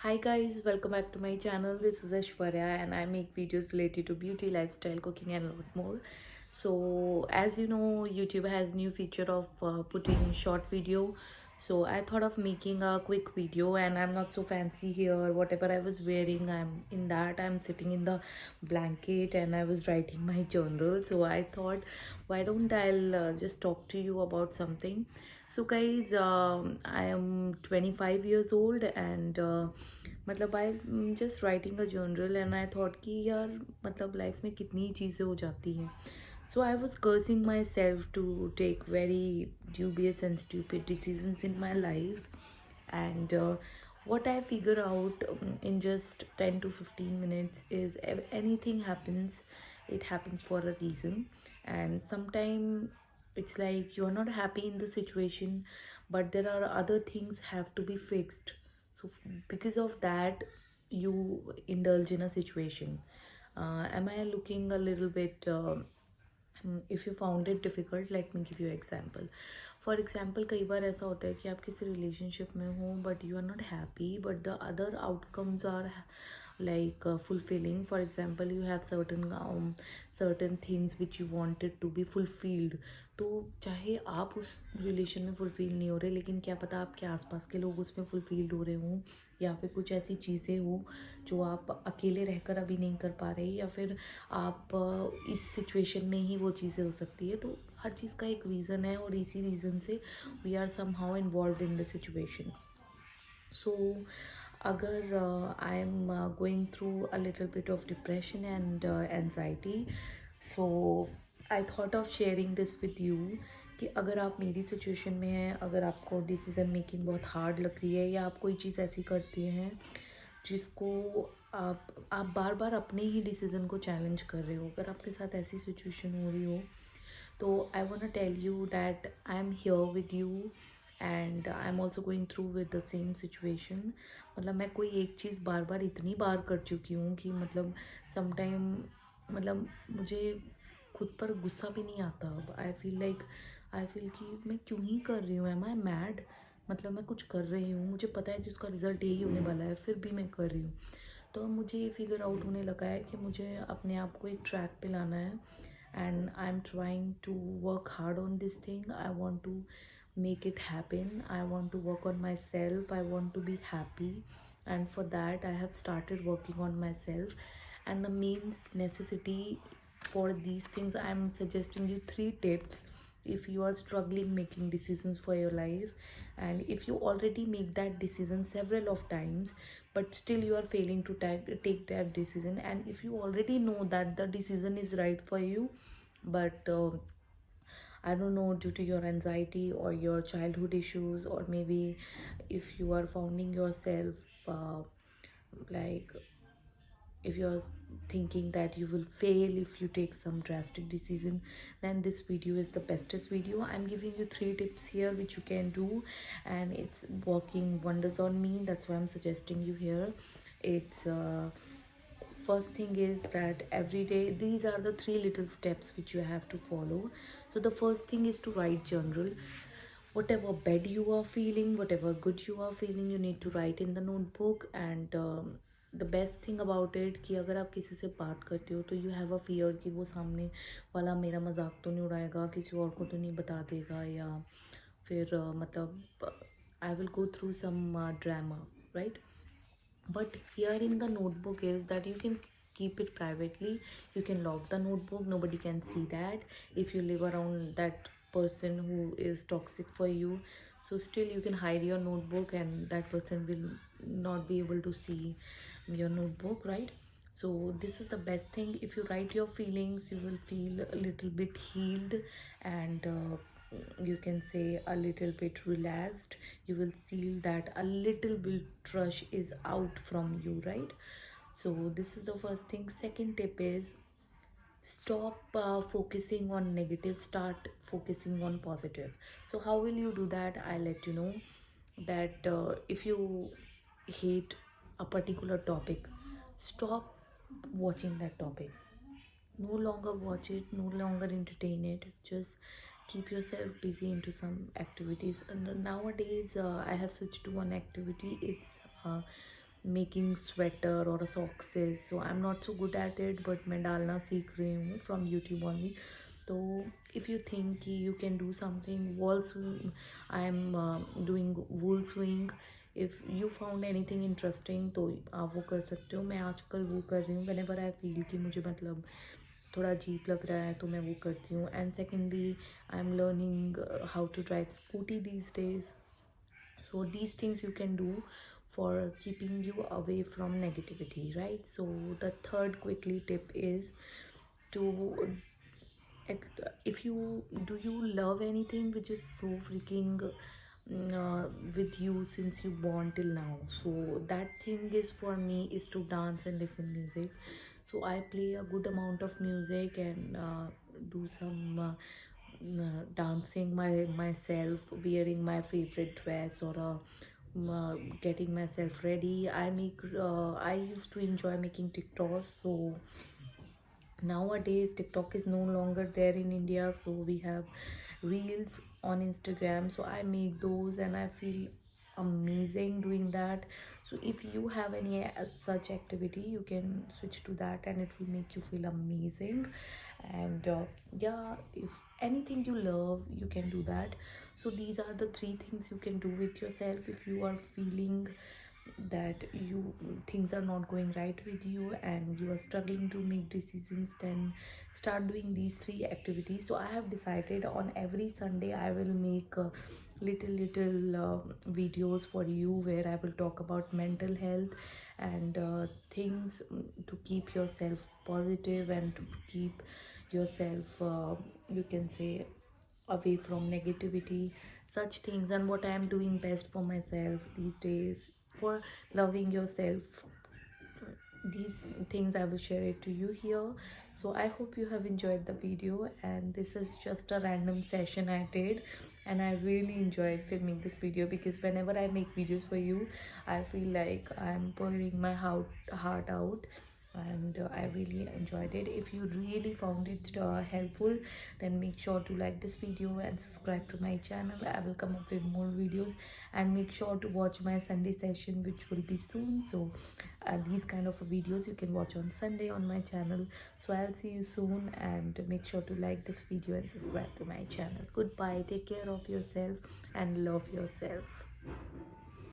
Hi guys, welcome back to my channel. This is Aishwarya and I make videos related to beauty, lifestyle, cooking and a lot more. So as you know, YouTube has new feature of putting short video. So I thought of making a quick video, and I'm not so fancy here. Whatever I was wearing, I'm in that. I'm sitting in the blanket and I was writing my journal. So I thought, why don't I'll just talk to you about something. So guys, I am 25 years old and मतलब I just writing a journal and I thought कि यार मतलब life में कितनी चीज़ें हो जाती हैं. So I was cursing myself to take very dubious and stupid decisions in my life, and what I figure out in just 10 to 15 minutes is anything happens, it happens for a reason. And sometimes it's like you're not happy in the situation, but there are other things have to be fixed. So because of that, you indulge in a situation. Am I looking a little bit if you found it difficult, let me give you example. For example, कई बार ऐसा होता है कि आप किसी relationship में हो but you are not happy, but the other outcomes are like fulfilling. For example, you have certain things which you wanted to be fulfilled. तो चाहे आप उस रिलेशन में फुलफिल नहीं हो रहे, लेकिन क्या पता आपके आसपास के लोग उसमें फुलफिल्ड हो रहे हों, या फिर कुछ ऐसी चीज़ें हो जो आप अकेले रहकर अभी नहीं कर पा रहे, या फिर आप इस सिचुएशन में ही वो चीज़ें हो सकती है. तो हर चीज़ का एक रीज़न है और इसी रीज़न से we are somehow involve in the situation. So अगर I am going through a little bit of depression and anxiety, so I thought of sharing this with you कि अगर आप मेरी सिचुएशन में हैं, अगर आपको डिसीज़न मेकिंग बहुत हार्ड लग रही है, या आप कोई चीज़ ऐसी करती हैं जिसको आप बार बार अपने ही डिसीज़न को चैलेंज कर रहे हो, अगर आपके साथ ऐसी सिचुएशन हो रही हो, तो I want to tell you that I am here with you and I am also going through with the same situation. मतलब मैं कोई एक चीज़ बार बार इतनी बार कर चुकी हूँ कि मतलब समटाइम मतलब मुझे खुद पर गुस्सा भी नहीं आता. अब आई फील कि मैं क्यों ही कर रही हूँ, एम आई मैड. मतलब मैं कुछ कर रही हूँ, मुझे पता है कि उसका रिज़ल्ट यही होने वाला है, फिर भी मैं कर रही हूँ. तो अब मुझे ये फिगर आउट होने लगा है कि मुझे अपने आप को एक ट्रैक पे लाना है, and I'm trying to work hard on this thing. I want to make it happen. I want to work on myself. I want to be happy, and for that I have started working on myself. And the main necessity for these things, I'm suggesting you 3 tips. If you are struggling making decisions for your life, and if you already make that decision several of times but still you are failing to take that decision, and if you already know that the decision is right for you, but I don't know, due to your anxiety or your childhood issues, or maybe if you are finding yourself like if you're thinking that you will fail if you take some drastic decision, then this video is the bestest video. I'm giving you 3 tips here which you can do, and it's working wonders on me. That's why I'm suggesting you here. It's first thing is that every day these are the 3 little steps which you have to follow. So the first thing is to write journal. Whatever bad you are feeling, whatever good you are feeling, you need to write in the notebook. And the best thing about it कि अगर आप किसी से बात करते हो तो you have a fear कि वो सामने वाला मेरा मजाक तो नहीं उड़ाएगा, किसी और को तो नहीं बता देगा, या फिर मतलब I will go through some drama, right. But here in the notebook is that you can keep it privately. You can lock the notebook, nobody can see that. If you live around that person who is toxic for you, so still you can hide your notebook and that person will not be able to see your notebook, right? So this is the best thing. If you write your feelings, you will feel a little bit healed, and you can say a little bit relaxed. You will feel that a little bit rush is out from you, right? So this is the first thing. Second tip is stop focusing on negative, start focusing on positive. So how will you do that? I'll let you know that if you hate a particular topic, stop watching that topic. No longer watch it, no longer entertain it, just keep yourself busy into some activities. And nowadays I have switched to one activity. It's making sweater और socks. So I am not so good at it, but मैं डालना सीख रही हूँ from YouTube only. तो if you think कि you can do something wall swing, I am doing wool swing. If you found anything interesting तो आप वो कर सकते हो. मैं आजकल वो कर रही हूँ वेन एवर आई फील कि मुझे मतलब थोड़ा अजीब लग रहा है तो मैं वो करती हूँ. And secondly I am learning how to drive scooty these days. So these things you can do for keeping you away from negativity, right? So the third quickly tip is to if you do you love anything which is so freaking with you since you born till now. So that thing is for me is to dance and listen music. So I play a good amount of music and do some dancing myself, wearing my favorite dress, or getting myself ready. I used to enjoy making TikToks. So nowadays TikTok is no longer there in India, so we have reels on Instagram. So I make those and I feel amazing doing that. So if you have any such activity, you can switch to that and it will make you feel amazing. And yeah, if anything you love, you can do that. So these are the three things you can do with yourself if you are feeling that you things are not going right with you and you are struggling to make decisions. Then start doing these three activities. So I have decided on every Sunday I will make little videos for you where I will talk about mental health and things to keep yourself positive and to keep yourself you can say away from negativity, such things, and what I am doing best for myself these days for loving yourself. These things I will share it to you here. So I hope you have enjoyed the video, and this is just a random session I did, and I really enjoyed filming this video because whenever I make videos for you, I feel like I'm pouring my heart out, and I really enjoyed it. If you really found it helpful, then make sure to like this video and subscribe to my channel. I will come up with more videos, and make sure to watch my Sunday session which will be soon. So these kind of videos you can watch on Sunday on my channel. So I'll see you soon, and make sure to like this video and subscribe to my channel. Goodbye, take care of yourself and love yourself.